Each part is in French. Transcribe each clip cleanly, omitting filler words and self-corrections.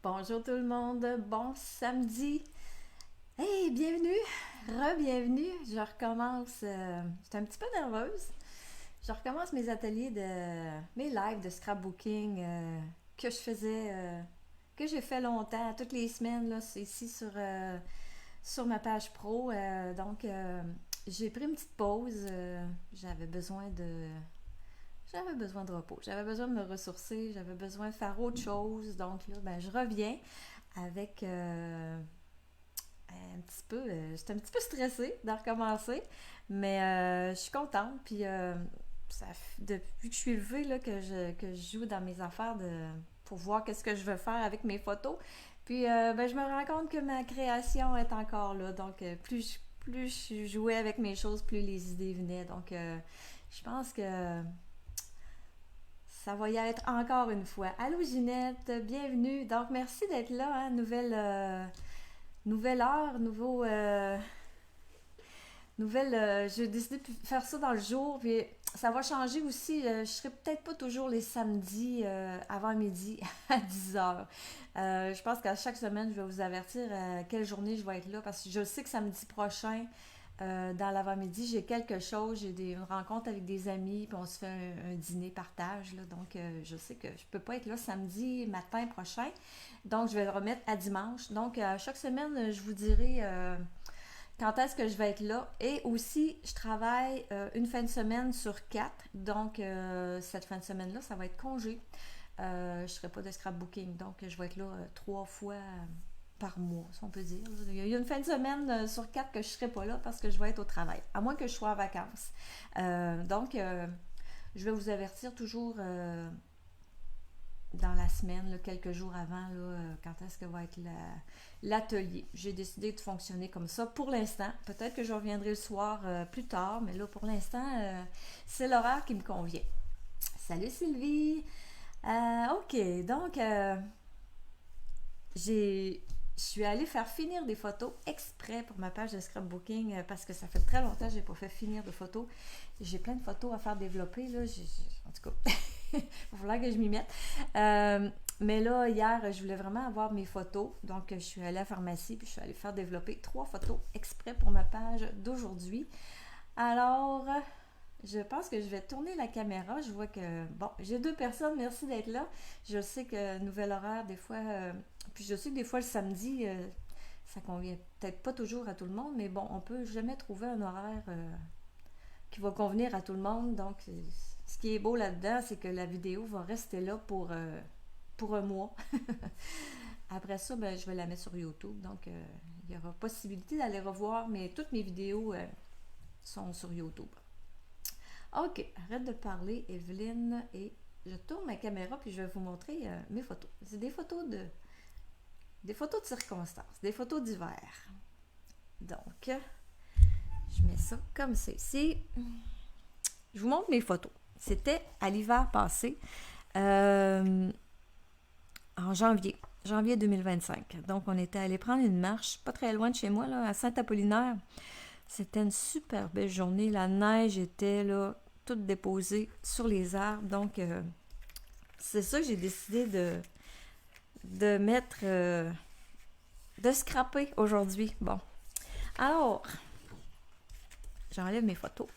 Bonjour tout le monde, bon samedi. Hey, bienvenue, re-bienvenue. Je recommence, j'étais un petit peu nerveuse. Je recommence mes ateliers mes lives de scrapbooking que je faisais, que j'ai fait longtemps, toutes les semaines, là, c'est ici sur ma page pro. J'ai pris une petite pause. J'avais besoin de repos. J'avais besoin de me ressourcer. J'avais besoin de faire autre chose. Donc là, ben, je reviens avec un petit peu. J'étais un petit peu stressée de recommencer, mais je suis contente. Puis depuis que je suis levée, là, que je joue dans mes affaires pour voir qu'est-ce que je veux faire avec mes photos. Puis ben, je me rends compte que ma création est encore là. Donc plus je jouais avec mes choses, plus les idées venaient. Donc je pense que ça va y être encore une fois. Allô Ginette, bienvenue. Donc merci d'être là, hein? Nouvelle heure, j'ai décidé de faire ça dans le jour, puis ça va changer aussi. Je serai peut-être pas toujours les samedis avant midi à 10h. Je pense qu'à chaque semaine, je vais vous avertir quelle journée je vais être là, parce que je sais que samedi prochain, dans l'avant-midi, j'ai quelque chose, une rencontre avec des amis, puis on se fait un dîner partage. Là, donc, je sais que je peux pas être là samedi matin prochain. Donc, je vais le remettre à dimanche. Donc, chaque semaine, je vous dirai quand est-ce que je vais être là. Et aussi, je travaille une fin de semaine sur 4. Donc, cette fin de semaine-là, ça va être congé. Je ne serai pas de scrapbooking. Donc, je vais être là 3 fois par mois, si on peut dire. Il y a une fin de semaine sur 4 que je ne serai pas là parce que je vais être au travail, à moins que je sois en vacances. Je vais vous avertir toujours dans la semaine, là, quelques jours avant, là, quand est-ce que va être l'atelier. J'ai décidé de fonctionner comme ça pour l'instant. Peut-être que je reviendrai le soir plus tard, mais là, pour l'instant, c'est l'horaire qui me convient. Salut Sylvie! Ok, donc je suis allée faire finir des photos exprès pour ma page de scrapbooking parce que ça fait très longtemps que je n'ai pas fait finir de photos. J'ai plein de photos à faire développer, là. En tout cas, il va falloir que je m'y mette. Mais là, hier, je voulais vraiment avoir mes photos. Donc, je suis allée à la pharmacie puis je suis allée faire développer 3 photos exprès pour ma page d'aujourd'hui. Alors, je pense que je vais tourner la caméra. Je vois que, bon, j'ai 2 personnes. Merci d'être là. Je sais que nouvel horaire, des fois, puis je sais que des fois, le samedi, ça convient peut-être pas toujours à tout le monde, mais bon, on peut jamais trouver un horaire qui va convenir à tout le monde. Donc, ce qui est beau là-dedans, c'est que la vidéo va rester là pour un mois. Après ça, ben, je vais la mettre sur YouTube. Donc, il y aura possibilité d'aller revoir, mais toutes mes vidéos sont sur YouTube. Ok, arrête de parler, Evelyne, et je tourne ma caméra puis je vais vous montrer mes photos. C'est des photos de circonstances, des photos d'hiver. Donc, je mets ça comme ceci. Je vous montre mes photos. C'était à l'hiver passé, en janvier 2025. Donc, on était allé prendre une marche, pas très loin de chez moi, là, à Saint-Apollinaire. C'était une super belle journée. La neige était là, toute déposée sur les arbres. Donc, c'est ça que j'ai décidé de mettre, de scraper aujourd'hui. Bon. Alors, j'enlève mes photos.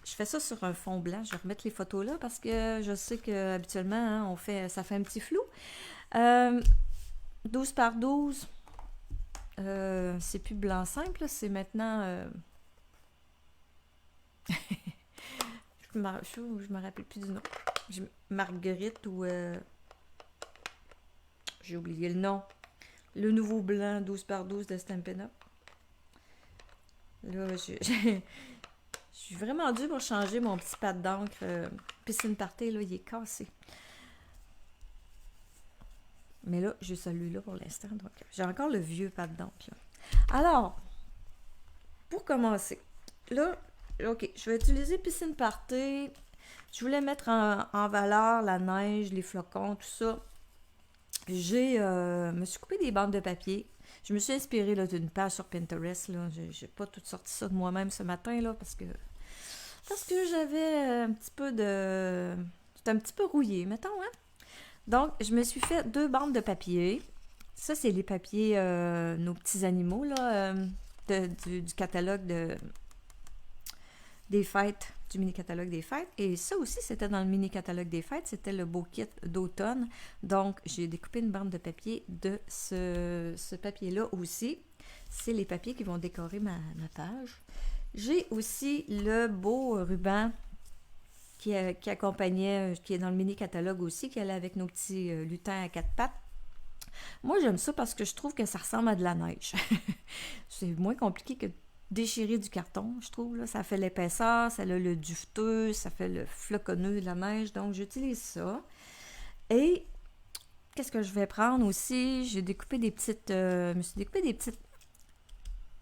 Je fais ça sur un fond blanc. Je vais remettre les photos là parce que je sais qu'habituellement, hein, ça fait un petit flou. 12 par 12. C'est plus blanc simple, c'est maintenant... je me rappelle plus du nom. Marguerite ou... j'ai oublié le nom. Le nouveau blanc 12 par 12 de Stampin' Up. Là, je suis vraiment due pour changer mon petit pad d'encre. Piscine Party, là, il est cassé. Mais là, j'ai celui-là pour l'instant. Donc, j'ai encore le vieux pad d'encre. Alors, pour commencer, là, ok, je vais utiliser Piscine Party. Je voulais mettre en valeur la neige, les flocons, tout ça. Me suis coupé des bandes de papier. Je me suis inspirée là, d'une page sur Pinterest. Là. J'ai pas tout sorti ça de moi-même ce matin là, parce que j'avais un petit peu de... C'était un petit peu rouillé, mettons, hein? Donc, je me suis fait 2 bandes de papier. Ça, c'est les papiers, nos petits animaux, là, du catalogue des fêtes, du mini-catalogue des fêtes. Et ça aussi, c'était dans le mini-catalogue des fêtes. C'était le beau kit d'automne. Donc, j'ai découpé une bande de papier de ce papier-là aussi. C'est les papiers qui vont décorer ma page. J'ai aussi le beau ruban qui accompagnait, qui est dans le mini-catalogue aussi, qui allait avec nos petits lutins à 4 pattes. Moi, j'aime ça parce que je trouve que ça ressemble à de la neige. C'est moins compliqué que déchirer du carton, je trouve. Là. Ça fait l'épaisseur, ça a le duveteux, ça fait le floconneux de la neige. Donc, j'utilise ça. Et qu'est-ce que je vais prendre aussi? J'ai découpé des petites... je me suis découpé des petites...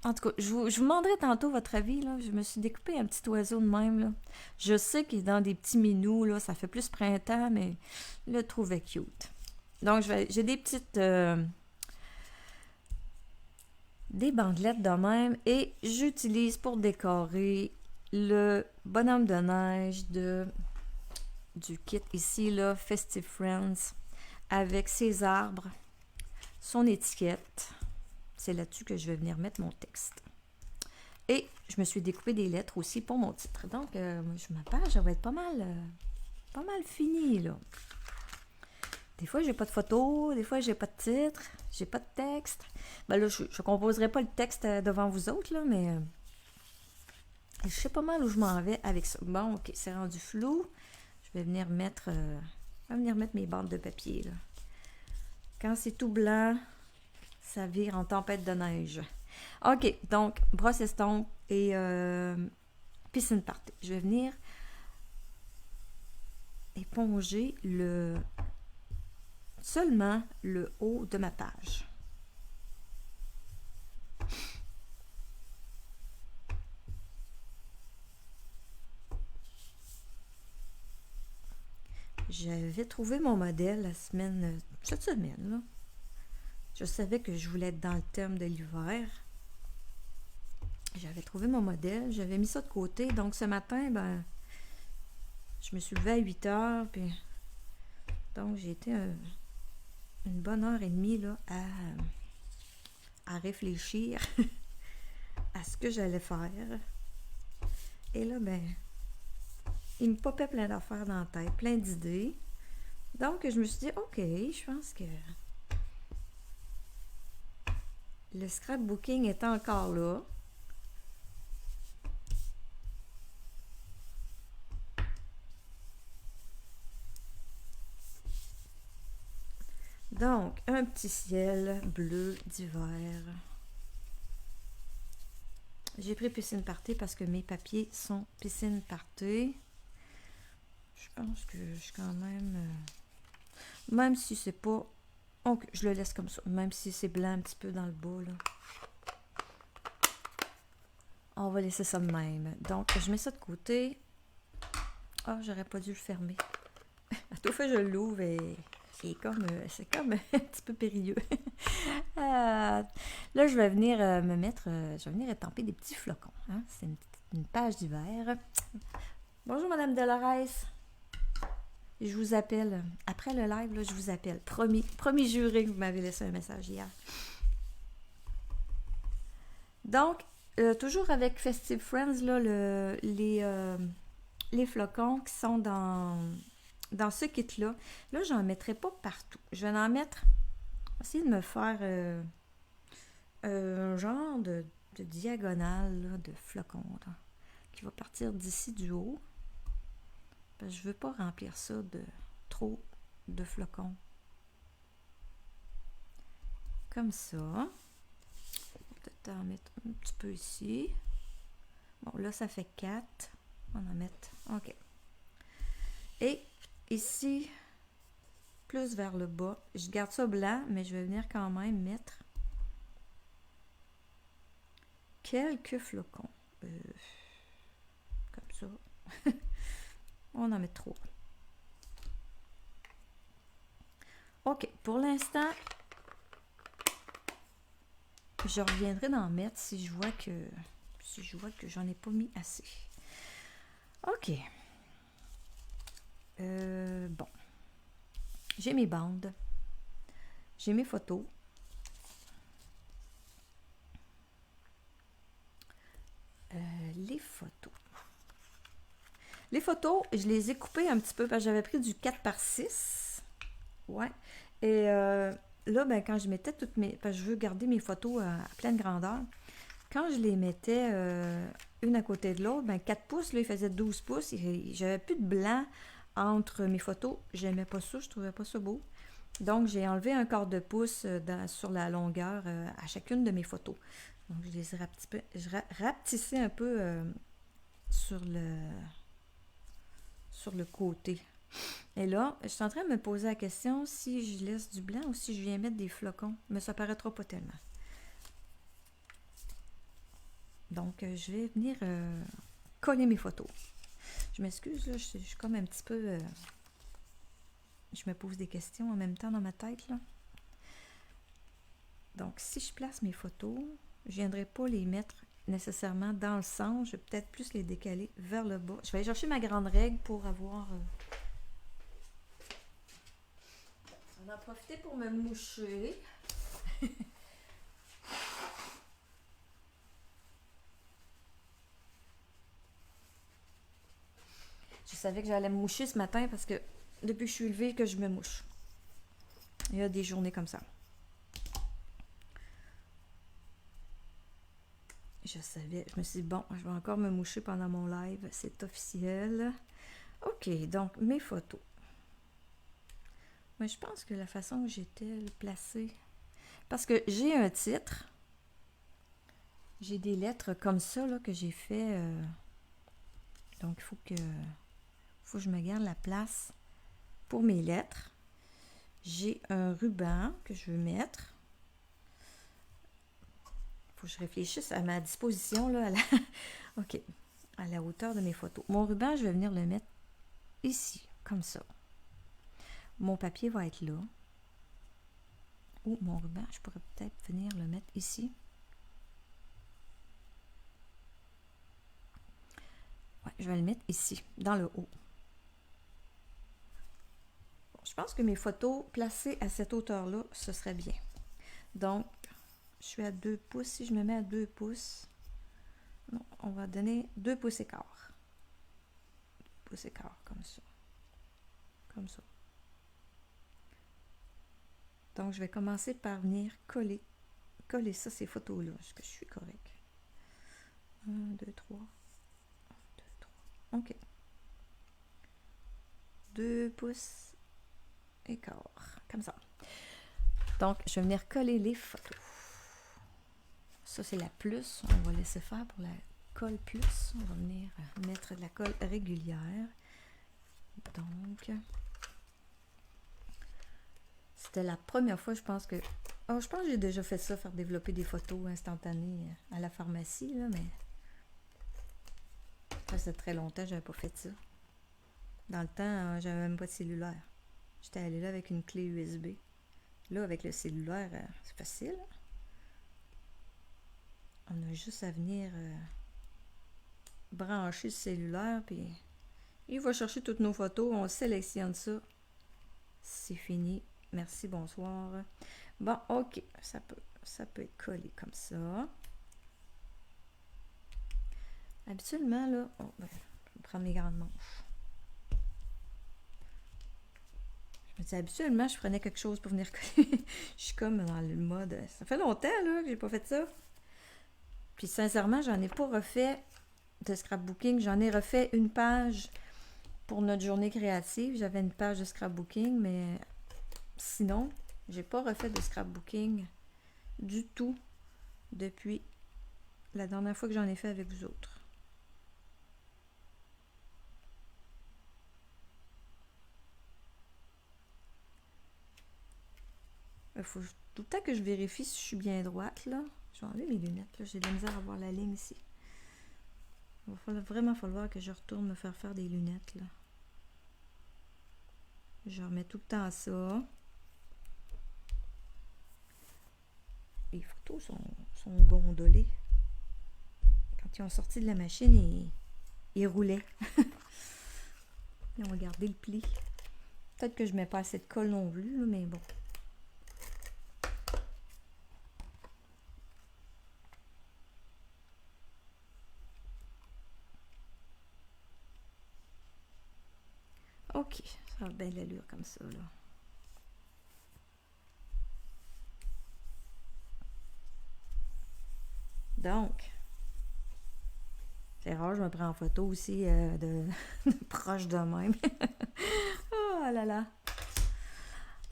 En tout cas, je vous demanderai tantôt votre avis. Là. Je me suis découpé un petit oiseau de même. Là. Je sais qu'il est dans des petits minous. Là, ça fait plus printemps, mais je le trouvais cute. Donc, j'ai des petites... des bandelettes de même. Et j'utilise pour décorer le bonhomme de neige du kit ici, là, Festive Friends, avec ses arbres, son étiquette. C'est là-dessus que je vais venir mettre mon texte. Et je me suis découpé des lettres aussi pour mon titre. Donc, ma page, elle va être pas mal finie, là. Des fois, j'ai pas de photo, des fois, j'ai pas de titre, j'ai pas de texte. Ben là, je composerai pas le texte devant vous autres, là, mais je sais pas mal où je m'en vais avec ça. Bon, ok, c'est rendu flou. Je vais venir mettre mes bandes de papier, là. Quand c'est tout blanc, ça vire en tempête de neige. OK, donc, brosse estompe et piscine party. Je vais venir éponger seulement le haut de ma page. J'avais trouvé mon modèle cette semaine, là. Je savais que je voulais être dans le thème de l'hiver. J'avais trouvé mon modèle, j'avais mis ça de côté. Donc, ce matin, ben, je me suis levée à 8 heures, puis donc j'ai été une bonne heure et demie là, à réfléchir à ce que j'allais faire. Et là, ben, il me popait plein d'affaires dans la tête, plein d'idées. Donc, je me suis dit, OK, je pense que le scrapbooking est encore là. Donc, un petit ciel bleu d'hiver. J'ai pris piscine party parce que mes papiers sont piscine party. Je pense que je suis quand même... même si c'est pas... donc, je le laisse comme ça. Même si c'est blanc un petit peu dans le bas, là. On va laisser ça de même. Donc, je mets ça de côté. Ah, j'aurais pas dû le fermer. À tout fait, je l'ouvre et... c'est comme un petit peu périlleux. Là, je vais venir je vais venir étamper des petits flocons. Hein? C'est une page d'hiver. Bonjour, Madame Dolores. Je vous appelle. Après le live, là, je vous appelle. Promis juré que vous m'avez laissé un message hier. Donc, toujours avec Festive Friends, là, les flocons qui sont dans ce kit-là. Là, j'en mettrai pas partout. Je vais en mettre... essayer de me faire un genre de diagonale là, de flocons là, qui va partir d'ici du haut. Parce que je veux pas remplir ça de trop de flocons. Comme ça. Peut-être en mettre un petit peu ici. Bon, là, ça fait 4. On en met. OK. Et ici, plus vers le bas, je garde ça blanc, mais je vais venir quand même mettre quelques flocons. Comme ça. On en met 3. OK. Pour l'instant, je reviendrai d'en mettre si je vois que j'en ai pas mis assez. OK. Bon. J'ai mes bandes. J'ai mes photos. Les photos. Les photos, je les ai coupées un petit peu parce que j'avais pris du 4x6. Ouais. Et là, ben, quand je mettais toutes mes... Parce que je veux garder mes photos à pleine grandeur. Quand je les mettais une à côté de l'autre, ben 4 pouces, là, ils faisaient 12 pouces. J'avais plus de blanc entre mes photos. J'aimais pas ça, je trouvais pas ça beau. Donc, j'ai enlevé un quart de pouce sur la longueur à chacune de mes photos. Donc, je les ai rapetissées un peu sur le côté. Et là, je suis en train de me poser la question si je laisse du blanc ou si je viens mettre des flocons. Mais ça paraîtra pas tellement. Donc, je vais venir coller mes photos. Je m'excuse, là, je suis comme un petit peu... je me pose des questions en même temps dans ma tête, là. Donc, si je place mes photos, je ne viendrai pas les mettre nécessairement dans le centre. Je vais peut-être plus les décaler vers le bas. Je vais aller chercher ma grande règle pour avoir... On va en profiter pour me moucher. Je savais que j'allais me moucher ce matin parce que depuis que je suis levée, que je me mouche. Il y a des journées comme ça. Je savais, je me suis dit, bon, je vais encore me moucher pendant mon live, c'est officiel. Ok, donc mes photos. Mais je pense que la façon que j'étais placée, parce que j'ai un titre, j'ai des lettres comme ça là, que j'ai fait, donc il faut que je me garde la place pour mes lettres. J'ai un ruban que je veux mettre. Il faut que je réfléchisse à ma disposition là, ok, à la hauteur de mes photos. Mon ruban, je vais venir le mettre ici, comme ça. Mon papier va être là. Ou mon ruban, je pourrais peut-être venir le mettre ici. Ouais, je vais le mettre ici, dans le haut. Bon, je pense que mes photos placées à cette hauteur-là, ce serait bien. Donc, je suis à 2 pouces. Si je me mets à 2 pouces, non, on va donner 2 pouces et quart. 2 pouces et quart, comme ça. Comme ça. Donc, je vais commencer par venir coller ça, ces photos-là. Est-ce que je suis correct? 1, 2, 3. 1, 2, 3. OK. 2 pouces et quart. Comme ça. Donc, je vais venir coller les photos. Ça, c'est la plus. On va laisser faire pour la colle plus. On va venir mettre de la colle régulière. Donc... C'était la première fois, je pense que... Oh, je pense que j'ai déjà fait ça, faire développer des photos instantanées à la pharmacie, là, mais... Ça faisait très longtemps que je n'avais pas fait ça. Dans le temps, j'avais même pas de cellulaire. J'étais allée là avec une clé USB. Là, avec le cellulaire, c'est facile. On a juste à venir brancher le cellulaire, puis il va chercher toutes nos photos, on sélectionne ça. C'est fini. Merci, bonsoir. Bon, ok, ça peut être collé comme ça. Habituellement, là, je vais prendre mes grandes manches. Je me dis, habituellement, je prenais quelque chose pour venir coller. Je suis comme dans le mode... Ça fait longtemps, là, que j'ai pas fait ça. Puis, sincèrement, j'en ai pas refait de scrapbooking. J'en ai refait une page pour notre journée créative. J'avais une page de scrapbooking, mais... Sinon, j'ai pas refait de scrapbooking du tout depuis la dernière fois que j'en ai fait avec vous autres. Il faut tout le temps que je vérifie si je suis bien droite, là. Je vais enlever mes lunettes, là. J'ai de la misère à voir la ligne ici. Il va vraiment falloir que je retourne me faire des lunettes, là. Je remets tout le temps ça. Les photos sont gondolées. Quand ils ont sorti de la machine, ils roulaient. Ils ont gardé le pli. Peut-être que je mets pas assez de colle non plus, là, mais bon. OK, ça a bien l'allure comme ça, là. Donc, c'est rare, je me prends en photo aussi de proche de même. Oh là là.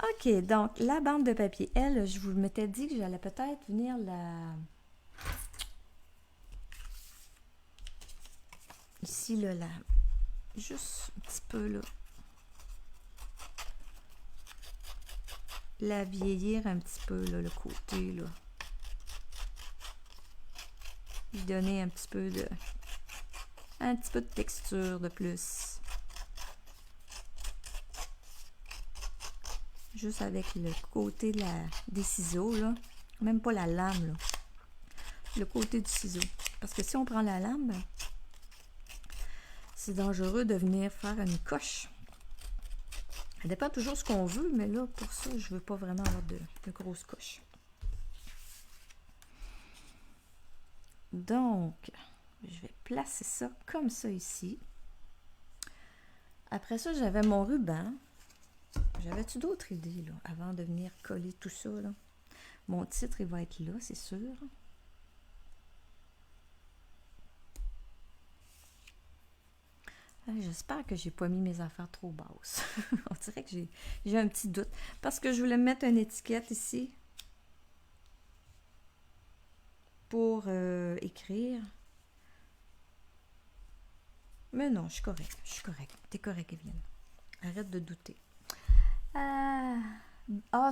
OK, donc la bande de papier, elle, je vous m'étais dit que j'allais peut-être venir la... Ici, là, juste un petit peu, là. La vieillir un petit peu, là, le côté, là. Lui donner un petit peu de texture de plus. Juste avec le côté des ciseaux, là. Même pas la lame, là. Le côté du ciseau. Parce que si on prend la lame, ben, c'est dangereux de venir faire une coche. Ça dépend toujours ce qu'on veut, mais là, pour ça, je veux pas vraiment avoir de grosses coches. Donc, je vais placer ça comme ça ici. Après ça, j'avais mon ruban. J'avais-tu d'autres idées, là, avant de venir coller tout ça, là? Mon titre, il va être là, c'est sûr. J'espère que j'ai pas mis mes affaires trop basses. On dirait que j'ai un petit doute. Parce que je voulais mettre une étiquette ici pour écrire. Mais non, je suis correcte. Je suis correcte. T'es correcte, Evelyne. Arrête de douter.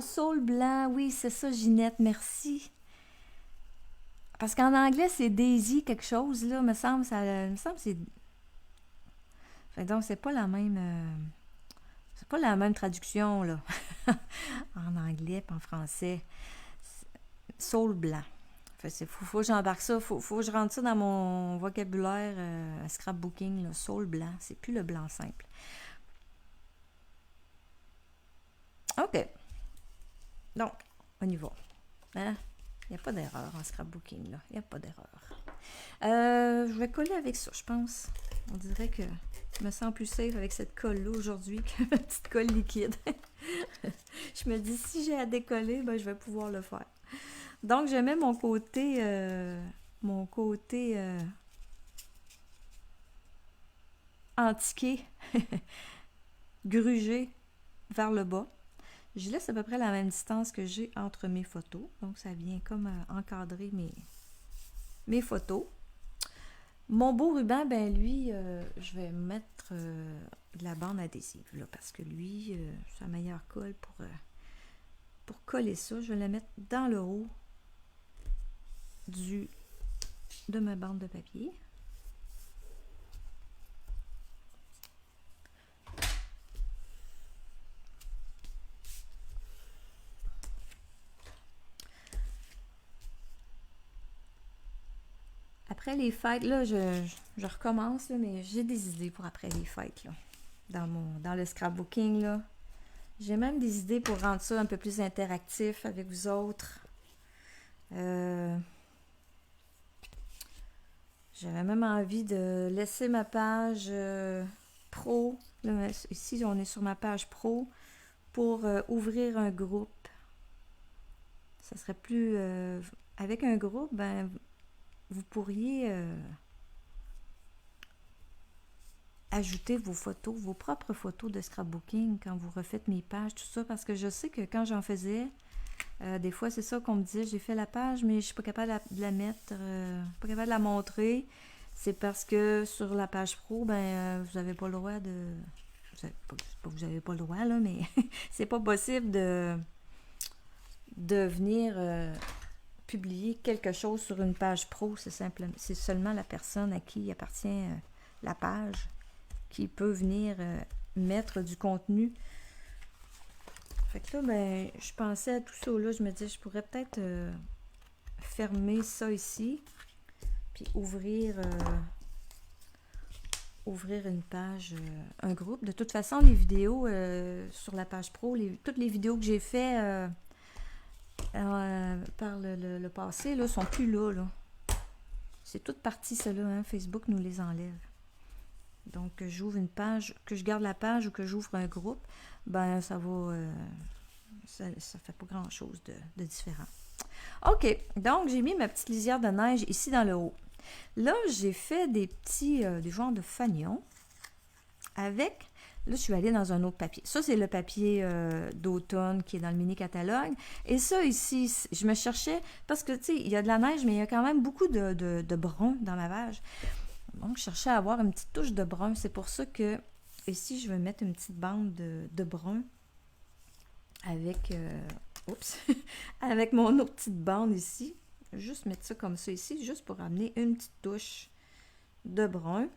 Saule blanc. Oui, c'est ça, Ginette. Merci. Parce qu'en anglais, c'est Daisy quelque chose, là. Me semble que c'est... Fait donc, c'est pas la même... c'est pas la même traduction, là. En anglais et en français. Saule blanc. Fait faut que j'embarque ça. Faut que je rentre ça dans mon vocabulaire scrapbooking, là. Saule blanc. C'est plus le blanc simple. OK. Donc, on y va. Hein? Il n'y a pas d'erreur en scrapbooking, là. Il n'y a pas d'erreur. Je vais coller avec ça, je pense. On dirait que je me sens plus safe avec cette colle-là aujourd'hui que ma petite colle liquide. Je me dis, si j'ai à décoller, ben, je vais pouvoir le faire. Donc, je mets mon côté antiqué, grugé vers le bas. Je laisse à peu près la même distance que j'ai entre mes photos. Donc, ça vient comme encadrer mes photos. Mon beau ruban, ben lui, je vais mettre de la bande adhésive, là, parce que lui, c'est la meilleure colle pour coller ça. Je vais la mettre dans le haut de ma bande de papier. Après les fêtes, là, je recommence, là, mais j'ai des idées pour après les fêtes, là, dans le scrapbooking, là. J'ai même des idées pour rendre ça un peu plus interactif avec vous autres. J'avais même envie de laisser ma page pro. Là, ici, on est sur ma page pro pour ouvrir un groupe. Ça serait plus... avec un groupe, ben, vous pourriez ajouter vos photos, vos propres photos de scrapbooking quand vous refaites mes pages, tout ça, parce que je sais que quand j'en faisais, des fois, c'est ça qu'on me disait, j'ai fait la page, mais je suis pas capable de la mettre, pas capable de la montrer. C'est parce que sur la page pro, ben, vous n'avez pas le droit de... Vous n'avez pas le droit, là, mais c'est pas possible de venir publier quelque chose sur une page pro. C'est seulement la personne à qui appartient la page qui peut venir mettre du contenu. Fait que là, ben, je pensais à tout ça, là. Je me disais, je pourrais peut-être fermer ça ici, puis ouvrir ouvrir une page, un groupe. De toute façon, les vidéos sur la page pro, toutes les vidéos que j'ai faites par le passé, là, sont plus là, là. C'est toute partie, cela, hein? Facebook nous les enlève. Donc, que j'ouvre une page, que je garde la page ou que j'ouvre un groupe, ben ça va... ça fait pas grand-chose de différent. OK, donc j'ai mis ma petite lisière de neige ici dans le haut. Là, j'ai fait des petits, des genres de fanions avec... Là, je suis allée dans un autre papier. Ça, c'est le papier d'automne qui est dans le mini-catalogue. Et ça, ici, je me cherchais, parce que, tu sais, il y a de la neige, mais il y a quand même beaucoup de brun dans ma page. Donc, je cherchais à avoir une petite touche de brun. C'est pour ça que, ici, je vais mettre une petite bande de brun avec, avec mon autre petite bande ici. Juste mettre ça comme ça ici, juste pour amener une petite touche de brun.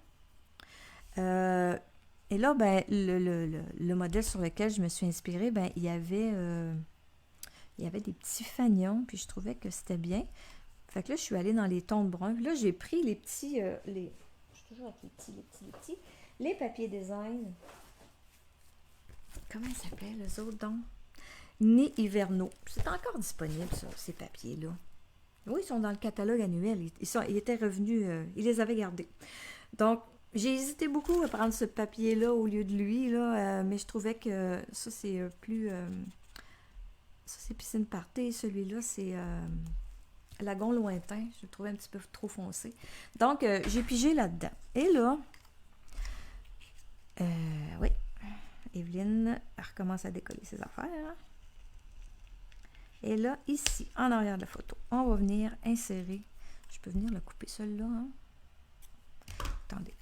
Et là, ben, le modèle sur lequel je me suis inspirée, ben, il y avait des petits fanions, puis je trouvais que c'était bien. Fait que là, je suis allée dans les tons de brun. Là, j'ai pris les petits, je suis toujours avec les petits, les papiers design. Comment ils s'appellent, les autres, donc? Nez hivernaux. C'est encore disponible, ça, ces papiers-là. Oui, ils sont dans le catalogue annuel. Ils étaient revenus, ils les avaient gardés. Donc, j'ai hésité beaucoup à prendre ce papier-là au lieu de lui, là, mais je trouvais que ça, c'est plus... ça, c'est piscine party. Celui-là, c'est lagon lointain. Je le trouvais un petit peu trop foncé. Donc, j'ai pigé là-dedans. Et là, oui, Evelyne, elle recommence à décoller ses affaires. Et là, ici, en arrière de la photo, on va venir insérer... Je peux venir le couper, celui-là, hein? Attendez.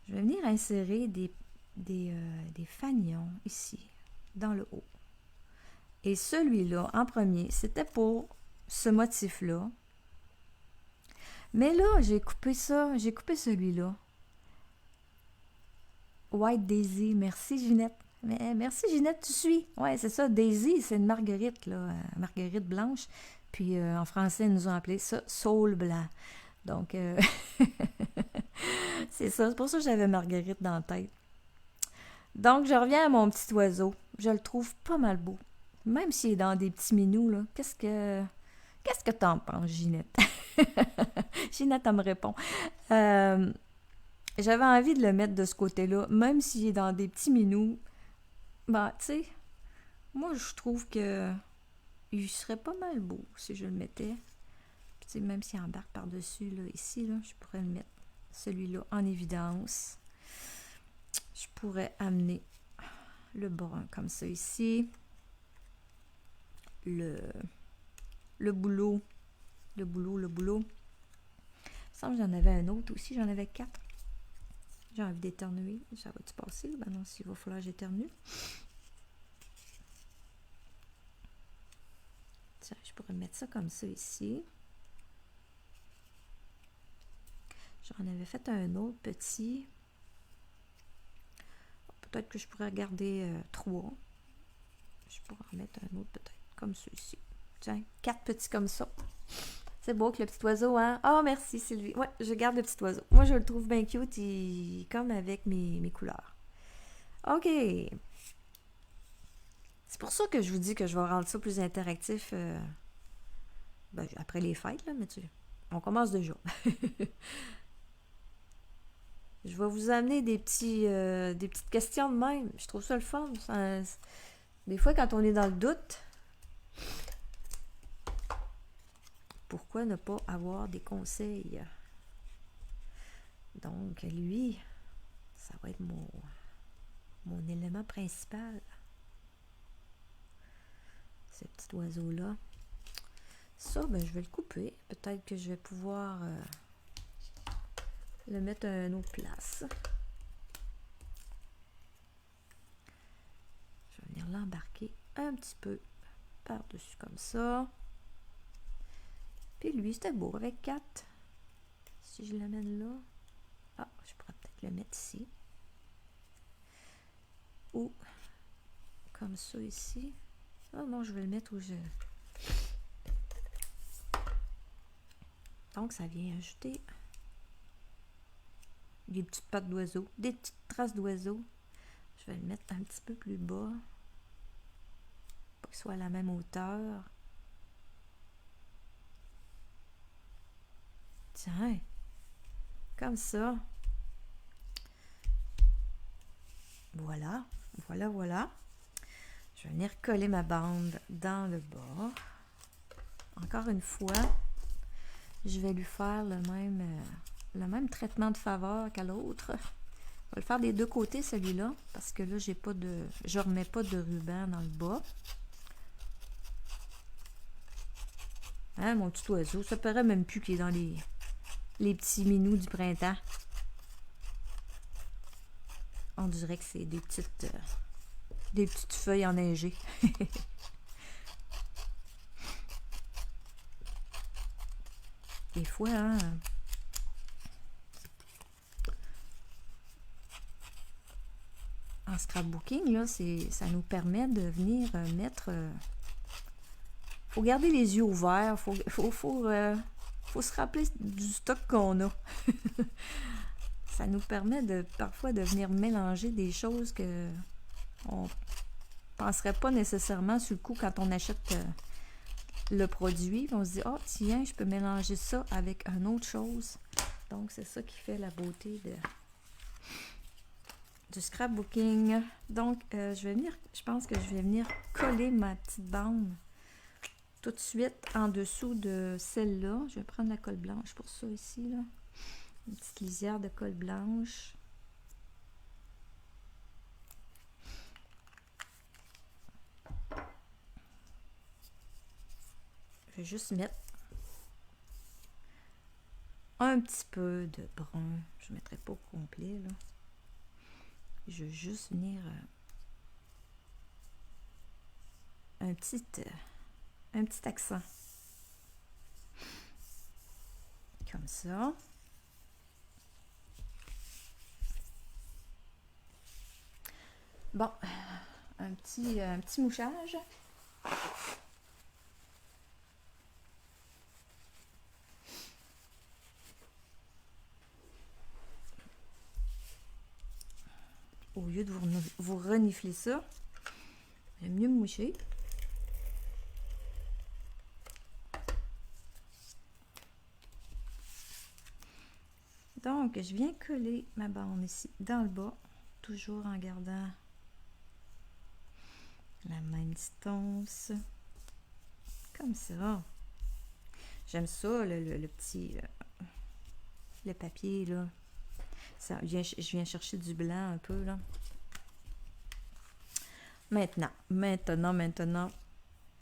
Je vais venir insérer des fanions ici, dans le haut. Et celui-là, en premier, c'était pour ce motif-là. Mais là, j'ai coupé celui-là. White Daisy, merci Ginette. Mais merci Ginette, tu suis. Ouais, c'est ça, Daisy, c'est une marguerite, là, marguerite blanche. Puis en français, ils nous ont appelé ça saule blanc. Donc, c'est ça, c'est pour ça que j'avais marguerite dans la tête. Donc, je reviens à mon petit oiseau. Je le trouve pas mal beau. Même s'il est dans des petits minous, là. Qu'est-ce que t'en penses, Ginette? Ginette, elle me répond. J'avais envie de le mettre de ce côté-là, même s'il est dans des petits minous. Ben, tu sais, moi, je trouve que il serait pas mal beau si je le mettais. Puis, tu sais, même s'il embarque par-dessus, là, ici, là, je pourrais le mettre, celui-là, en évidence. Je pourrais amener le brun comme ça ici. Le boulot. Il me semble que j'en avais un autre aussi. J'en avais 4. J'ai envie d'éternuer. Ça va-tu passer? Ben non, s'il va falloir que j'éternue. Tiens, je pourrais mettre ça comme ça ici. J'en avais fait un autre petit. Peut-être que je pourrais regarder 3. Je pourrais en mettre un autre peut-être comme celui-ci. Tiens, 4 petits comme ça. C'est beau que le petit oiseau, hein? Ah, oh, merci Sylvie. Ouais, je garde le petit oiseau. Moi, je le trouve bien cute, comme avec mes couleurs. OK. C'est pour ça que je vous dis que je vais rendre ça plus interactif après les fêtes, là, mais on commence déjà. Je vais vous amener des petites questions de même. Je trouve ça le fun. Des fois, quand on est dans le doute, pourquoi ne pas avoir des conseils? Donc, lui, ça va être mon élément principal. Ce petit oiseau-là. Ça, ben, je vais le couper. Peut-être que je vais pouvoir le mettre à une autre place. Je vais venir l'embarquer un petit peu par-dessus comme ça. Puis lui, c'était beau avec 4. Si je l'amène là. Ah, je pourrais peut-être le mettre ici. Ou comme ça ici. Ah non, je vais le mettre où je... Donc, ça vient ajouter des petites pattes d'oiseau, des petites traces d'oiseau. Je vais le mettre un petit peu plus bas, pour qu'il soit à la même hauteur. Tiens, comme ça. Voilà, voilà, voilà. Je vais venir coller ma bande dans le bas. Encore une fois, je vais lui faire le même traitement de faveur qu'à l'autre. Je vais le faire des deux côtés, celui-là, parce que là, je remets pas de ruban dans le bas. Hein, mon petit oiseau, ça paraît même plus qu'il est dans les petits minous du printemps. On dirait que c'est des petites feuilles enneigées. Des fois, hein, en scrapbooking, là, ça nous permet de venir mettre... faut garder les yeux ouverts, faut se rappeler du stock qu'on a. Ça nous permet parfois de venir mélanger des choses que on penserait pas nécessairement sur le coup quand on achète le produit. On se dit, oh tiens, je peux mélanger ça avec une autre chose. Donc, c'est ça qui fait la beauté du scrapbooking. Donc, je pense que je vais venir coller ma petite bande tout de suite en dessous de celle-là. Je vais prendre la colle blanche pour ça ici, là. Une petite lisière de colle blanche. Je vais juste mettre un petit peu de brun. Je ne mettrai pas au complet, là. Je vais juste venir un petit accent. Comme ça. Bon, un petit mouchage. Au lieu de vous renifler ça, j'aime mieux me moucher. Donc, je viens coller ma bande ici dans le bas, toujours en gardant la même distance. Comme ça. J'aime ça, le petit... le papier, là. Je viens chercher du blanc un peu, là. Maintenant,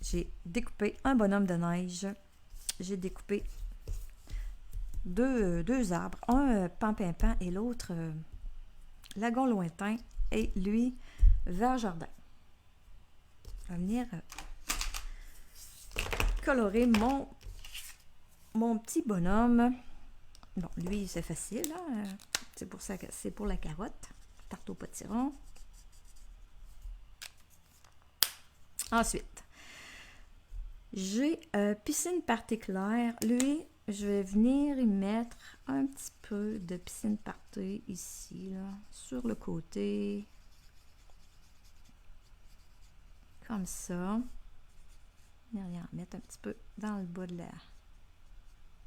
j'ai découpé un bonhomme de neige. J'ai découpé deux arbres. Un pampimpan et l'autre lagon lointain. Et lui, vert jardin. Je vais venir colorer mon petit bonhomme. Bon, lui, c'est facile, hein? C'est pour la carotte. Tarte au potiron. Ensuite, j'ai piscine party claire. Lui, je vais venir y mettre un petit peu de piscine party ici, là, sur le côté. Comme ça. Je vais en mettre un petit peu dans le bas de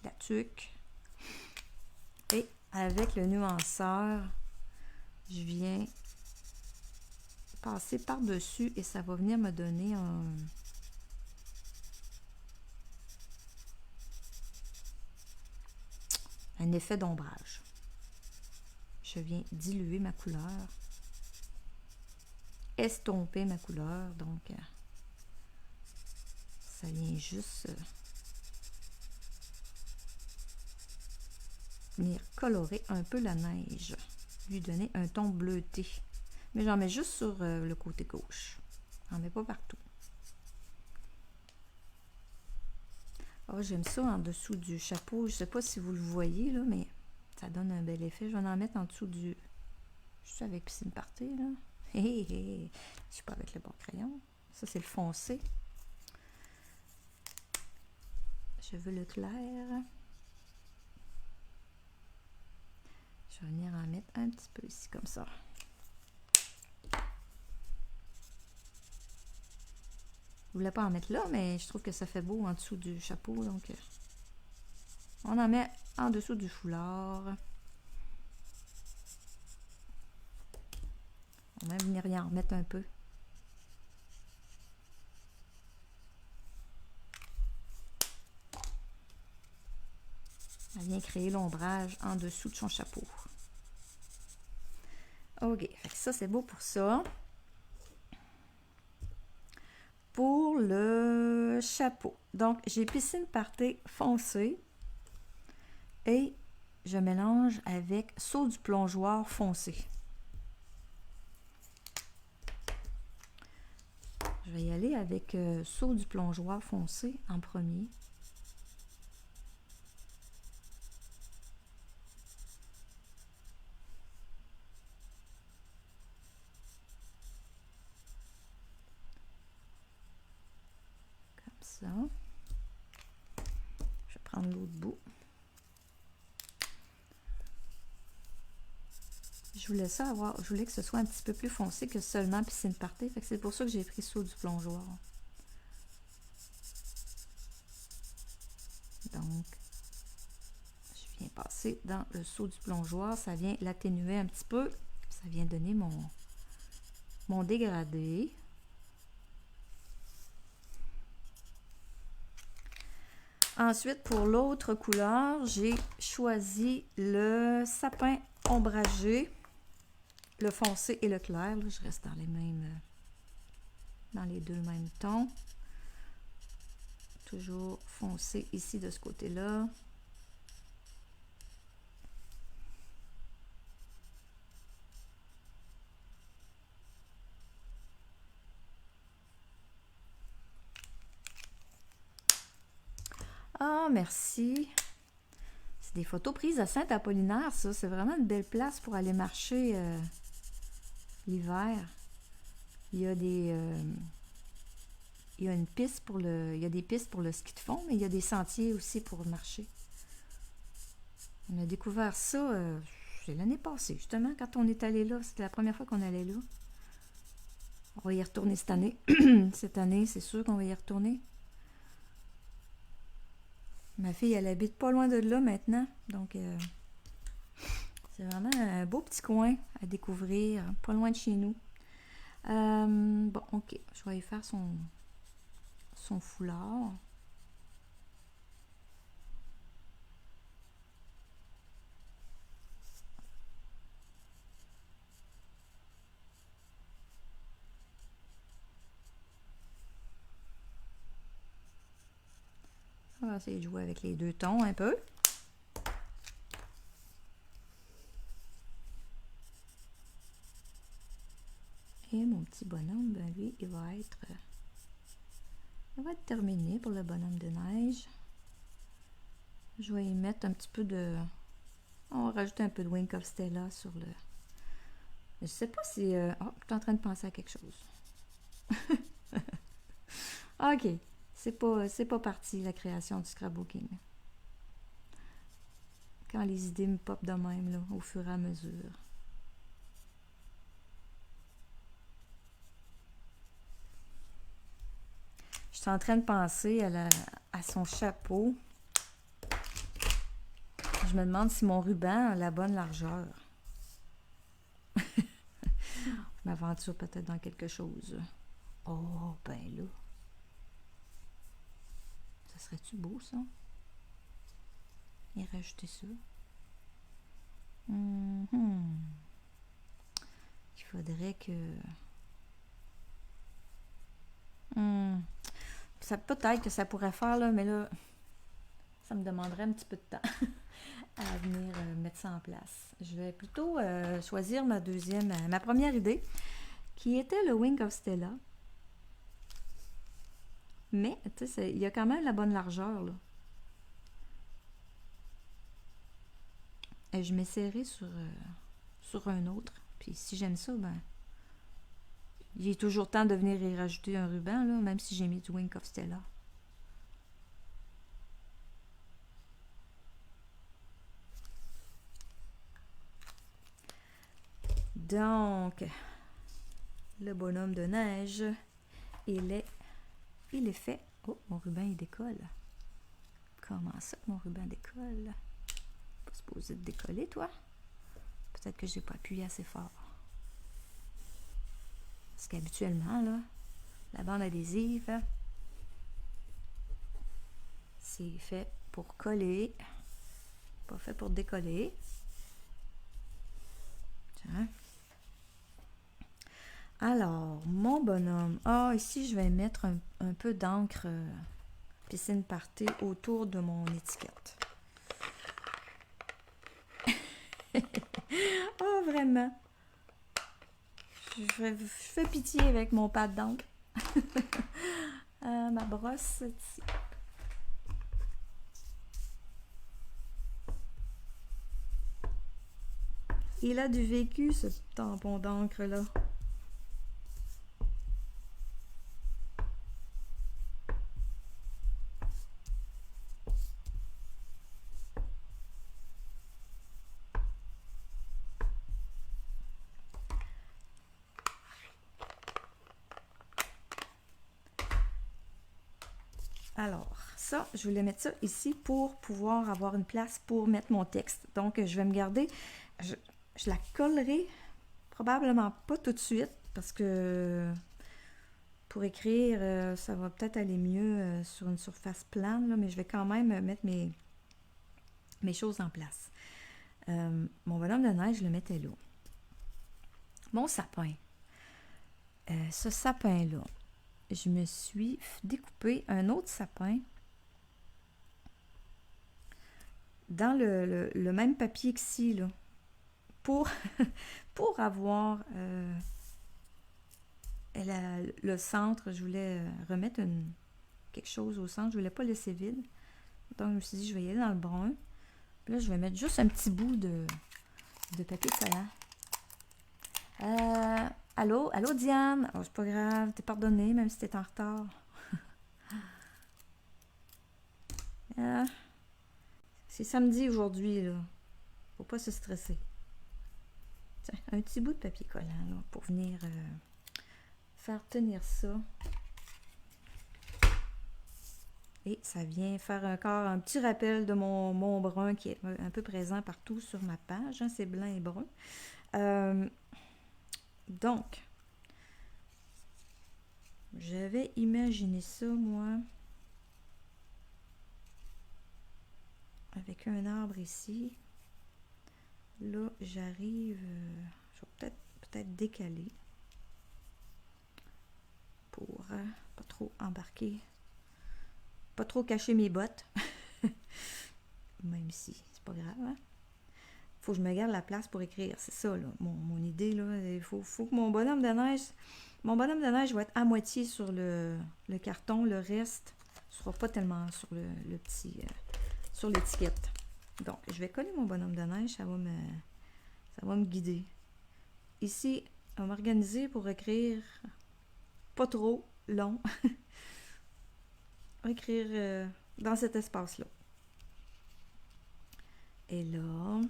la tuque. Et avec le nuanceur, je viens passer par-dessus et ça va venir me donner un effet d'ombrage. Je viens diluer ma couleur, estomper ma couleur, donc ça vient juste venir colorer un peu la neige, lui donner un ton bleuté. Mais j'en mets juste sur le côté gauche. J'en mets pas partout. Oh, j'aime ça en dessous du chapeau. Je sais pas si vous le voyez, là, mais ça donne un bel effet. Je vais en mettre en dessous du... Je suis avec piscine party, là. Hé, hé, je suis pas avec le bon crayon. Ça, c'est le foncé. Je veux le clair. Je vais venir en mettre un petit peu ici, comme ça. Je voulais pas en mettre là, mais je trouve que ça fait beau en dessous du chapeau, donc on en met en dessous du foulard. On va venir y en remettre un peu. Ça vient créer l'ombrage en dessous de son chapeau. OK, fait que ça c'est beau pour ça. Pour le chapeau. Donc, j'ai piscine party foncé et je mélange avec saut du plongeoir foncé. Je vais y aller avec saut du plongeoir foncé en premier. Comme ça. Je vais prendre l'autre bout. Je voulais que ce soit un petit peu plus foncé que seulement piscine party. Fait que c'est pour ça que j'ai pris saut du plongeoir. Donc, je viens passer dans le saut du plongeoir. Ça vient l'atténuer un petit peu. Ça vient donner mon dégradé. Ensuite, pour l'autre couleur, j'ai choisi le sapin ombragé, le foncé et le clair. Là, je reste dans les deux mêmes tons. Toujours foncé ici de ce côté-là. Ah, merci. C'est des photos prises à Saint-Apollinaire, ça. C'est vraiment une belle place pour aller marcher l'hiver. Il y a une piste il y a des pistes pour le ski de fond, mais il y a des sentiers aussi pour marcher. On a découvert ça l'année passée, justement, quand on est allé là. C'était la première fois qu'on allait là. On va y retourner cette année. Cette année, c'est sûr qu'on va y retourner. Ma fille, elle habite pas loin de là maintenant. Donc, c'est vraiment un beau petit coin à découvrir, pas loin de chez nous. Bon, OK. Je vais y faire son foulard. On va essayer de jouer avec les deux tons un peu. Et mon petit bonhomme, ben lui, il va être terminé pour le bonhomme de neige. Je vais y mettre un petit peu de... On va rajouter un peu de Wink of Stella sur le... Je sais pas si... Oh, je suis en train de penser à quelque chose. OK. C'est pas parti, la création du scrapbooking. Quand les idées me popent de même, là, au fur et à mesure. Je suis en train de penser à son chapeau. Je me demande si mon ruban a la bonne largeur. Je m'aventure peut-être dans quelque chose. Oh, ben là. Ça serait-tu beau, ça? Et rajouter ça. Il faudrait que... Ça, peut-être que ça pourrait faire, là, mais là, ça me demanderait un petit peu de temps à venir mettre ça en place. Je vais plutôt choisir ma première idée, qui était le Wink of Stella. Mais, tu sais, il y a quand même la bonne largeur, là. Et je m'essaierai sur un autre. Puis si j'aime ça, ben... Il est toujours temps de venir y rajouter un ruban, là, même si j'ai mis du Wink of Stella. Donc, le bonhomme de neige, il est fait. Oh, mon ruban, il décolle. Comment ça que mon ruban décolle? Pas supposé de décoller, toi? Peut-être que j'ai pas appuyé assez fort. Parce qu'habituellement, là, la bande adhésive, c'est fait pour coller, pas fait pour décoller. Tiens. Alors, mon bonhomme. Ah, ici, je vais mettre un peu d'encre piscine party autour de mon étiquette. Oh, vraiment. Je fais pitié avec mon pad d'encre. Ma brosse ici. Il a du vécu, ce tampon d'encre-là. Alors, ça, je voulais mettre ça ici pour pouvoir avoir une place pour mettre mon texte. Donc, je vais me garder... Je la collerai probablement pas tout de suite parce que pour écrire, ça va peut-être aller mieux sur une surface plane, là, mais je vais quand même mettre mes choses en place. Mon bonhomme de neige, je le mettais là. Mon sapin. Ce sapin-là, je me suis découpé un autre sapin dans le même papier que ci, là, pour avoir le centre. Je voulais remettre quelque chose au centre. Je voulais pas laisser vide. Donc, je me suis dit, je vais y aller dans le brun. Puis là, je vais mettre juste un petit bout de papier collant. Allô Diane? Oh, c'est pas grave, t'es pardonnée, même si t'es en retard. C'est samedi aujourd'hui, là. Faut pas se stresser. Tiens, un petit bout de papier collant, là, pour venir faire tenir ça. Et ça vient faire encore un petit rappel de mon brun qui est un peu présent partout sur ma page. Hein, c'est blanc et brun. Donc, j'avais imaginé ça, moi, avec un arbre ici. Là, j'arrive... je vais peut-être décaler pour pas trop embarquer, pas trop cacher mes bottes. Même si, c'est pas grave, hein? Faut que je me garde la place pour écrire. C'est ça, là, mon idée, là. Il faut que mon bonhomme de neige... Mon bonhomme de neige va être à moitié sur le carton. Le reste ne sera pas tellement sur le petit... sur l'étiquette. Donc, je vais coller mon bonhomme de neige. Ça va me guider. Ici, on va m'organiser pour écrire pas trop long. Écrire dans cet espace-là. Et là...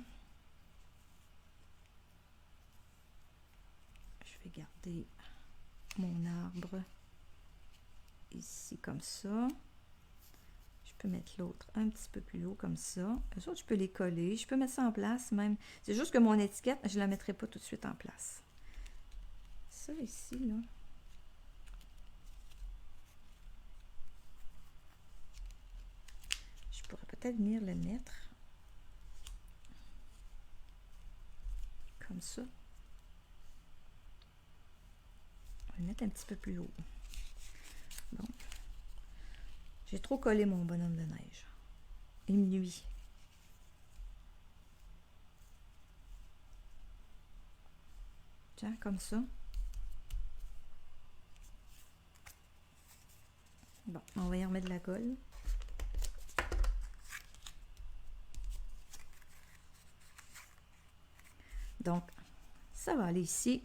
je vais garder mon arbre ici comme ça. Je peux mettre l'autre un petit peu plus haut comme ça. Eux autres, je peux les coller. Je peux mettre ça en place même. C'est juste que mon étiquette, je ne la mettrai pas tout de suite en place. Ça ici, là. Je pourrais peut-être venir le mettre comme ça. On va le mettre un petit peu plus haut. Bon. J'ai trop collé mon bonhomme de neige. Il me nuit. Tiens, comme ça. Bon, on va y remettre de la colle. Donc, ça va aller ici.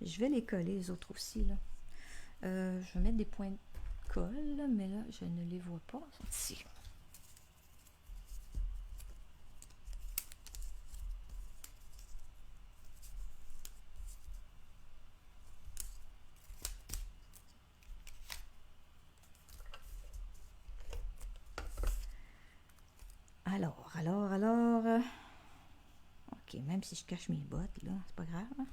Je vais les coller, les autres aussi, là. Je vais mettre des points de colle, mais là, je ne les vois pas. Ils sont ici. Alors. OK, même si je cache mes bottes, là, c'est pas grave. Hein?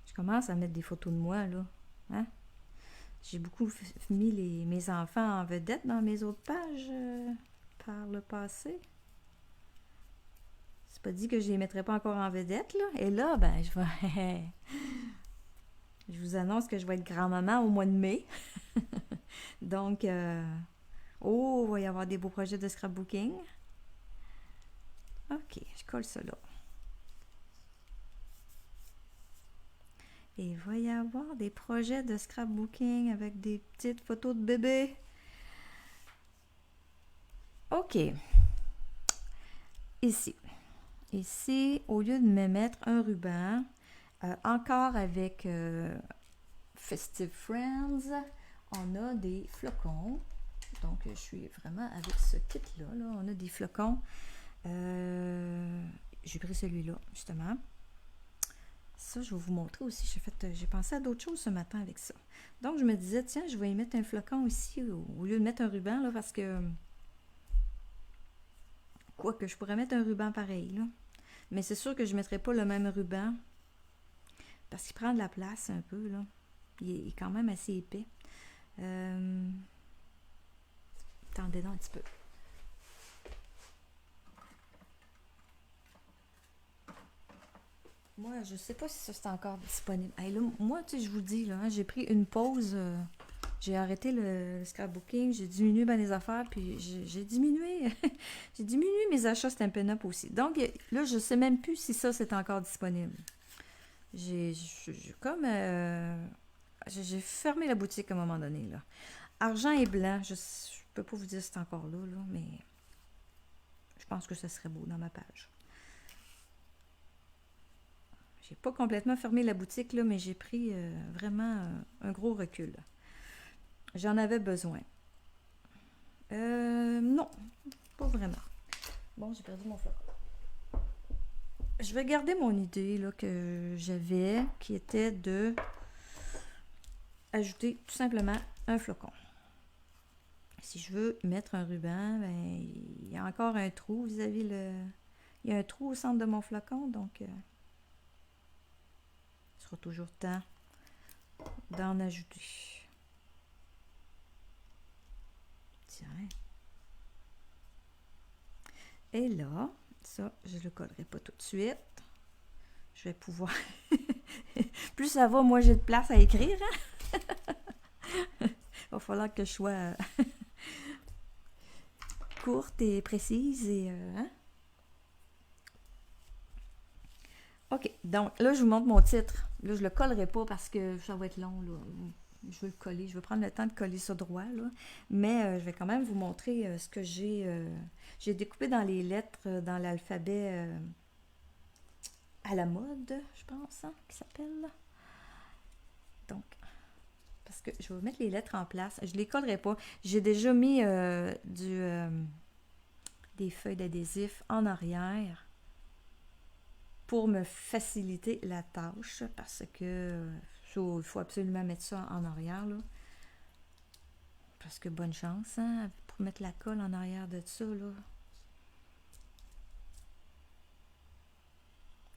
Je commence à mettre des photos de moi, là. Hein? J'ai beaucoup mis mes enfants en vedette dans mes autres pages par le passé. C'est pas dit que je les mettrai pas encore en vedette, là. Et là, ben, je vais... je vous annonce que je vais être grand-maman au mois de mai. Donc, oh, il va y avoir des beaux projets de scrapbooking. OK, je colle ça là. Et il va y avoir des projets de scrapbooking avec des petites photos de bébé. OK. Ici, au lieu de me mettre un ruban, encore avec Festive Friends, on a des flocons. Donc, je suis vraiment avec ce kit-là. Là. On a des flocons. J'ai pris celui-là, justement. Ça, je vais vous montrer aussi. J'ai pensé à d'autres choses ce matin avec ça. Donc, je me disais, tiens, je vais y mettre un flocon ici au lieu de mettre un ruban, là, parce que... Quoique, je pourrais mettre un ruban pareil, là. Mais c'est sûr que je ne mettrai pas le même ruban, parce qu'il prend de la place un peu, là. Il est quand même assez épais. Attendez donc un petit peu. Moi, je sais pas si ça c'est encore disponible. Hey, là, moi, tu sais, je vous dis, là, hein, j'ai pris une pause. J'ai arrêté le scrapbooking, j'ai diminué ben les affaires, puis j'ai diminué j'ai diminué mes achats Stampin' Up aussi. Donc, là, je sais même plus si ça, c'est encore disponible. J'ai fermé la boutique à un moment donné, là. Argent et blanc, je peux pas vous dire si c'est encore là, mais je pense que ça serait beau dans ma page. J'ai pas complètement fermé la boutique, là, mais j'ai pris vraiment un gros recul. J'en avais besoin. Non, pas vraiment. Bon, j'ai perdu mon flocon. Je vais garder mon idée là, que j'avais, qui était de ajouter tout simplement un flocon. Si je veux mettre un ruban, ben, il y a encore un trou. Vous avez il y a un trou au centre de mon flocon, donc il sera toujours temps d'en ajouter. Tiens. Et là, ça, je ne le collerai pas tout de suite. Je vais pouvoir... Plus ça va, moins j'ai de place à écrire. Hein? Il va falloir que je sois courte et précise. Hein? OK, donc là, je vous montre mon titre. Là, je ne le collerai pas parce que ça va être long. Là. Je veux le coller. Je veux prendre le temps de coller ça droit. Là. Mais je vais quand même vous montrer ce que j'ai... j'ai découpé dans les lettres, dans l'alphabet à la mode, je pense, hein, qui s'appelle. Donc, parce que je vais mettre les lettres en place. Je ne les collerai pas. J'ai déjà mis des feuilles d'adhésif en arrière pour me faciliter la tâche parce que il faut absolument mettre ça en arrière. Là. Parce que bonne chance, hein, pour mettre la colle en arrière de ça, là.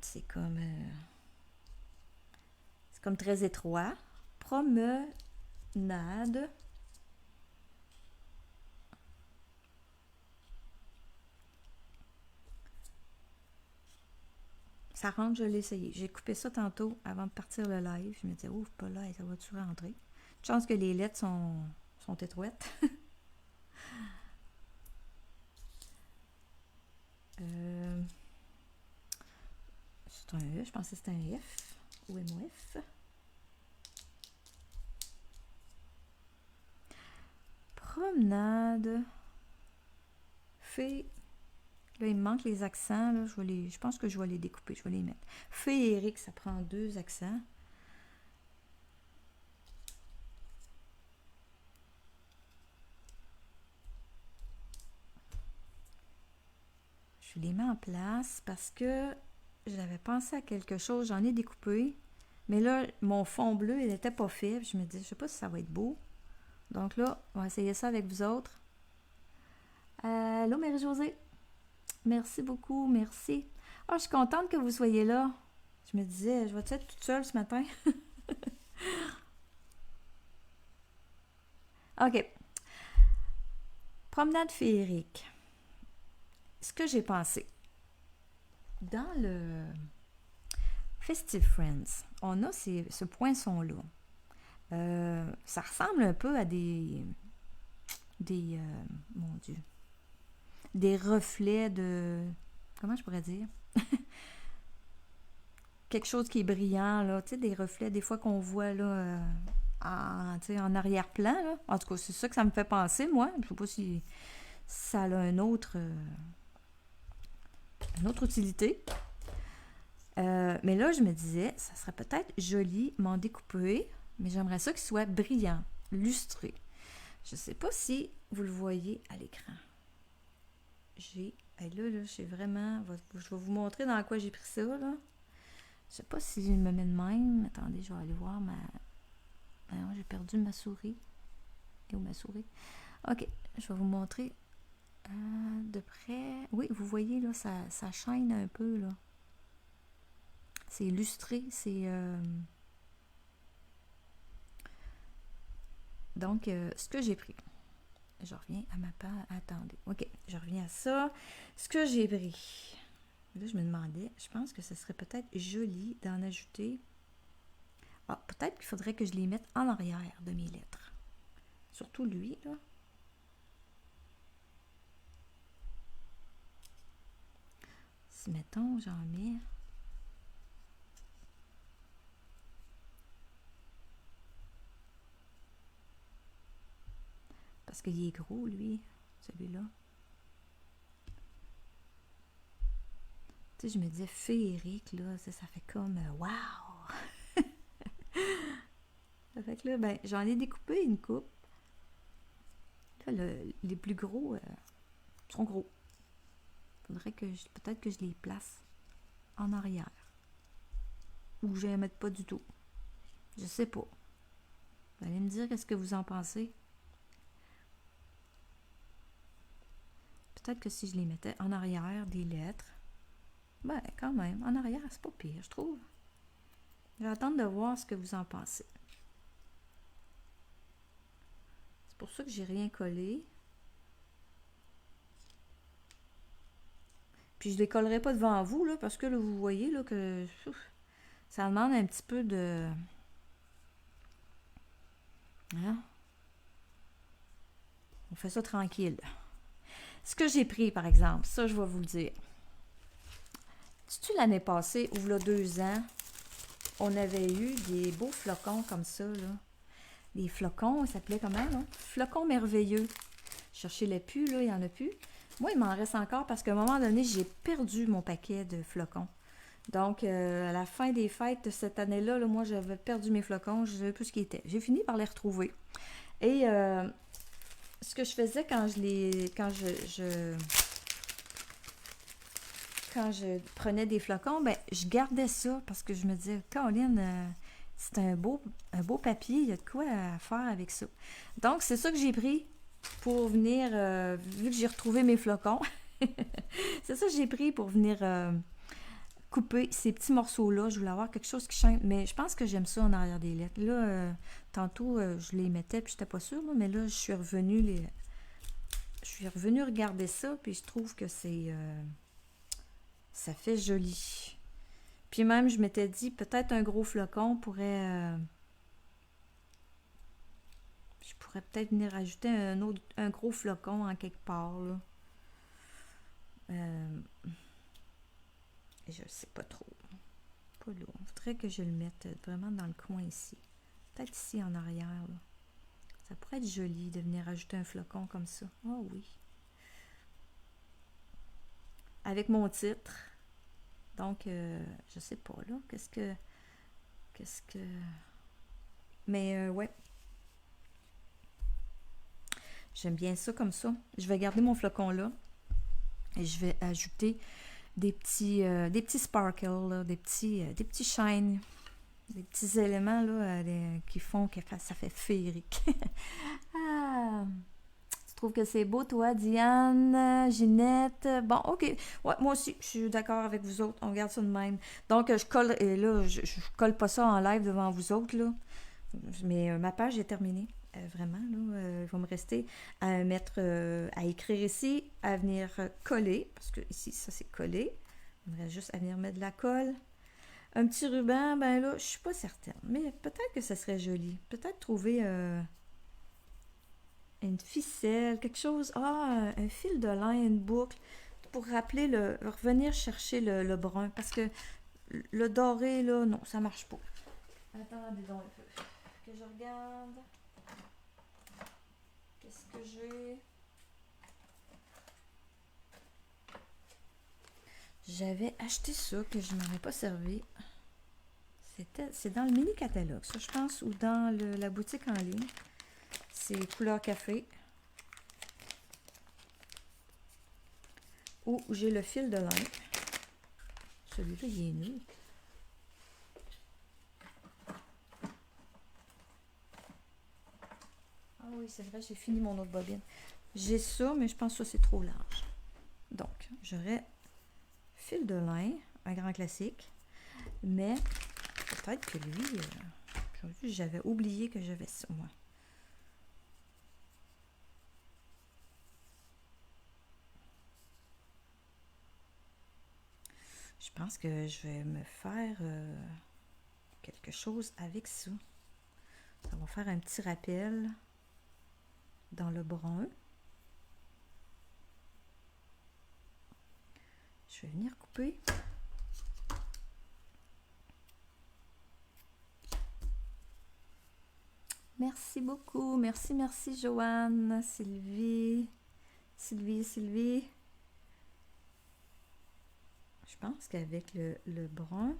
C'est comme très étroit. Promenade. Ça rentre, je l'ai essayé. J'ai coupé ça tantôt avant de partir le live. Je me disais, ouf, pas là, ça va-tu rentrer? Une chance que les lettres sont étroites. C'est un E, je pensais que c'était un F ou MOF. Promenade. Fait. Là, il me manque les accents. Là, je pense que je vais les découper. Je vais les mettre. Féerique, ça prend 2 accents. Je les mets en place parce que j'avais pensé à quelque chose. J'en ai découpé. Mais là, mon fond bleu, il n'était pas fait. Je me dis, je sais pas si ça va être beau. Donc là, on va essayer ça avec vous autres. Allô, Marie-Josée? Merci beaucoup, merci. Ah, je suis contente que vous soyez là. Je me disais, je vais être toute seule ce matin? OK. Promenade féerique. Ce que j'ai pensé. Dans le Festive Friends, on a ce poinçon-là. Ça ressemble un peu à mon Dieu, des reflets de, comment je pourrais dire, quelque chose qui est brillant, là, tu sais, des reflets, des fois qu'on voit, là, en arrière-plan, là. En tout cas, c'est ça que ça me fait penser, moi. Je sais pas si ça a une autre utilité. Mais là, je me disais, ça serait peut-être joli m'en découper, mais j'aimerais ça qu'il soit brillant, lustré. Je ne sais pas si vous le voyez à l'écran. Là, j'ai vraiment... Je vais vous montrer dans quoi j'ai pris ça, là. Je sais pas si je me mets de même. Attendez, je vais aller voir ma... Non, j'ai perdu ma souris. Et où ma souris? OK, je vais vous montrer de près. Oui, vous voyez, là, ça shine un peu, là. C'est illustré, c'est... Donc, ce que j'ai pris. Je reviens à ma page. Attendez. OK, je reviens à ça. Ce que j'ai pris. Là, je me demandais, je pense que ce serait peut-être joli d'en ajouter. Ah, peut-être qu'il faudrait que je les mette en arrière de mes lettres. Surtout lui, là. Si, mettons, j'en mets... Parce qu'il est gros, lui, celui-là. Tu sais, je me disais féerique, là, ça fait comme wow! Ça fait que là, ben, j'en ai découpé une coupe. Là, les plus gros sont gros. Faudrait que peut-être que je les place en arrière. Ou je les mette pas du tout. Je sais pas. Vous allez me dire qu'est-ce que vous en pensez. Peut-être que si je les mettais en arrière des lettres, ben quand même, en arrière, c'est pas pire, je trouve. Je vais attendre de voir ce que vous en pensez. C'est pour ça que j'ai rien collé. Puis je les collerai pas devant vous, là, parce que là, vous voyez là, que ça demande un petit peu de... Hein? On fait ça tranquille. Ce que j'ai pris, par exemple, ça, je vais vous le dire. Tu l'année passée, ou là 2 ans, on avait eu des beaux flocons comme ça, là. Des flocons, ça s'appelait comment, là? Flocons merveilleux. Cherchez les plus, là, il n'y en a plus. Moi, il m'en reste encore parce qu'à un moment donné, j'ai perdu mon paquet de flocons. Donc, à la fin des fêtes de cette année-là, là, moi, j'avais perdu mes flocons, je ne savais plus ce qu'ils étaient. J'ai fini par les retrouver. Et ce que je faisais quand je prenais des flocons, ben, je gardais ça parce que je me disais, Caroline, c'est un beau papier, il y a de quoi à faire avec ça. Donc, c'est ça que j'ai pris pour venir, vu que j'ai retrouvé mes flocons, c'est ça que j'ai pris pour venir couper ces petits morceaux-là. Je voulais avoir quelque chose qui change, mais je pense que j'aime ça en arrière des lettres. Là, tantôt, je les mettais, puis j'étais pas sûre, là, mais là, je suis revenue regarder ça, puis je trouve que ça fait joli. Puis même, je m'étais dit, peut-être un gros flocon pourrait... je pourrais peut-être venir ajouter un gros flocon en quelque part, là. Je sais pas trop. Pas là. Il faudrait que je le mette vraiment dans le coin ici. Peut-être ici en arrière, là. Ça pourrait être joli de venir ajouter un flocon comme ça. Oh oui. Avec mon titre. Donc, je sais pas, là. Qu'est-ce que... Mais, ouais. J'aime bien ça comme ça. Je vais garder mon flocon là. Et je vais ajouter des petits sparkles, là, des petits shine. des petits éléments là, qui font que ça fait féerique. Ah, tu trouves que c'est beau, toi, Diane, Ginette? Bon, ok. Ouais, moi aussi, je suis d'accord avec vous autres. On garde ça de même. Donc, je colle, et là, je colle pas ça en live devant vous autres, là. Mais ma page est terminée. Vraiment, là, il va me rester à mettre, à écrire ici, à venir coller, parce que ici, ça c'est collé. Il me reste juste à venir mettre de la colle. Un petit ruban, ben là, je suis pas certaine. Mais peut-être que ça serait joli. Peut-être trouver une ficelle, quelque chose. Ah, un fil de lin, une boucle. Pour rappeler revenir chercher le brun. Parce que le doré, là, non, ça marche pas. Attendez donc un peu. Que je regarde. Qu'est-ce que j'ai? J'avais acheté ça que je m'en ai pas servi. C'est dans le mini catalogue, ça je pense, ou dans la boutique en ligne. C'est couleur café. Où j'ai le fil de lin. Celui-là, il est nul. Ah oui, c'est vrai, j'ai fini mon autre bobine. J'ai ça, mais je pense que ça, c'est trop large. Donc, j'aurais fil de lin, un grand classique. Mais peut-être que lui, j'avais oublié que j'avais ça, moi. Je pense que je vais me faire quelque chose avec ça. Ça va faire un petit rappel dans le brun. Je vais venir couper. Merci beaucoup. Merci, merci Joanne, Sylvie. Sylvie. Je pense qu'avec le brun,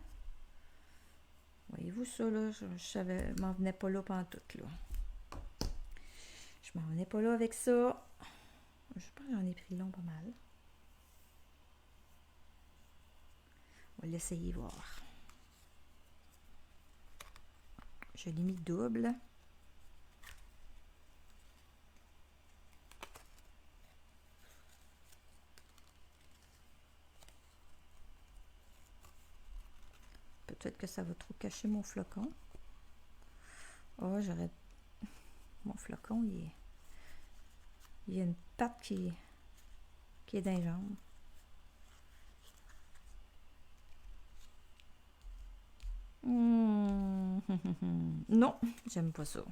voyez-vous ça là, je m'en venais pas là pantoute là. Je m'en venais pas là avec ça. Je pense que j'en ai pris long pas mal. On va l'essayer voir. Je l'ai mis double. Peut-être que ça va trop cacher mon flocon. Oh, j'aurais... Mon flocon, il y a une patte qui est dans les jambes. Non, j'aime pas ça.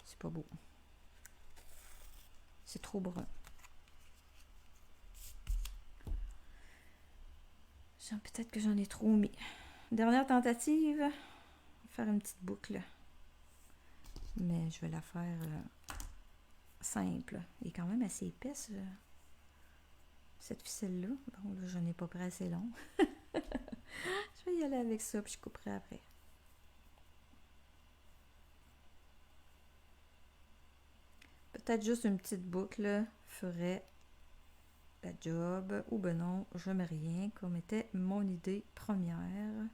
C'est pas beau. C'est trop brun. Peut-être que j'en ai trop mis. Dernière tentative. Faire une petite boucle. Mais je vais la faire simple. Elle est quand même assez épaisse, cette ficelle-là. Bon, là, j'en ai pas pris assez long. Je vais y aller avec ça, puis je couperai après. Peut-être juste une petite boucle ferait la job. Ou ben non, je mets rien, comme était mon idée première.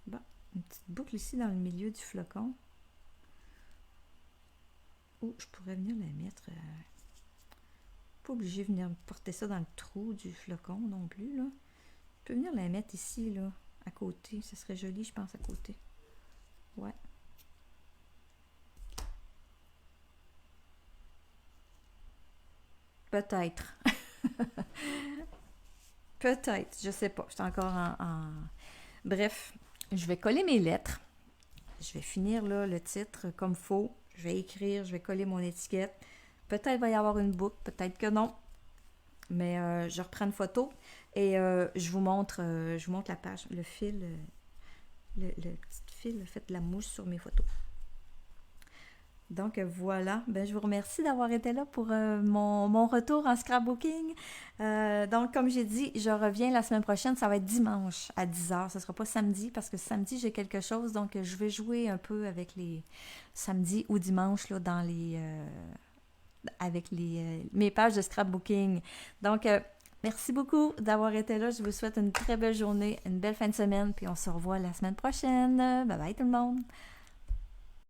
Bon, une petite boucle ici dans le milieu du flocon. Ou je pourrais venir la mettre... pas obligé de venir porter ça dans le trou du flocon non plus, là. Je peux venir la mettre ici, là, à côté. Ça serait joli, je pense, à côté. Ouais. Peut-être. Peut-être, je sais pas. Je suis encore Bref, je vais coller mes lettres. Je vais finir là le titre comme faut. Je vais écrire, je vais coller mon étiquette. Peut-être va y avoir une boucle, peut-être que non. Mais je reprends une photo et je vous montre la page, le fil, le petit fil, faites la mousse sur mes photos. Donc voilà, je vous remercie d'avoir été là pour mon retour en scrapbooking. Donc comme j'ai dit, je reviens la semaine prochaine, ça va être dimanche à 10h. Ce ne sera pas samedi parce que samedi j'ai quelque chose, donc je vais jouer un peu avec les samedis ou dimanche là, dans avec mes pages de scrapbooking. Donc merci beaucoup d'avoir été là. Je vous souhaite une très belle journée, une belle fin de semaine, puis on se revoit la semaine prochaine. Bye bye tout le monde!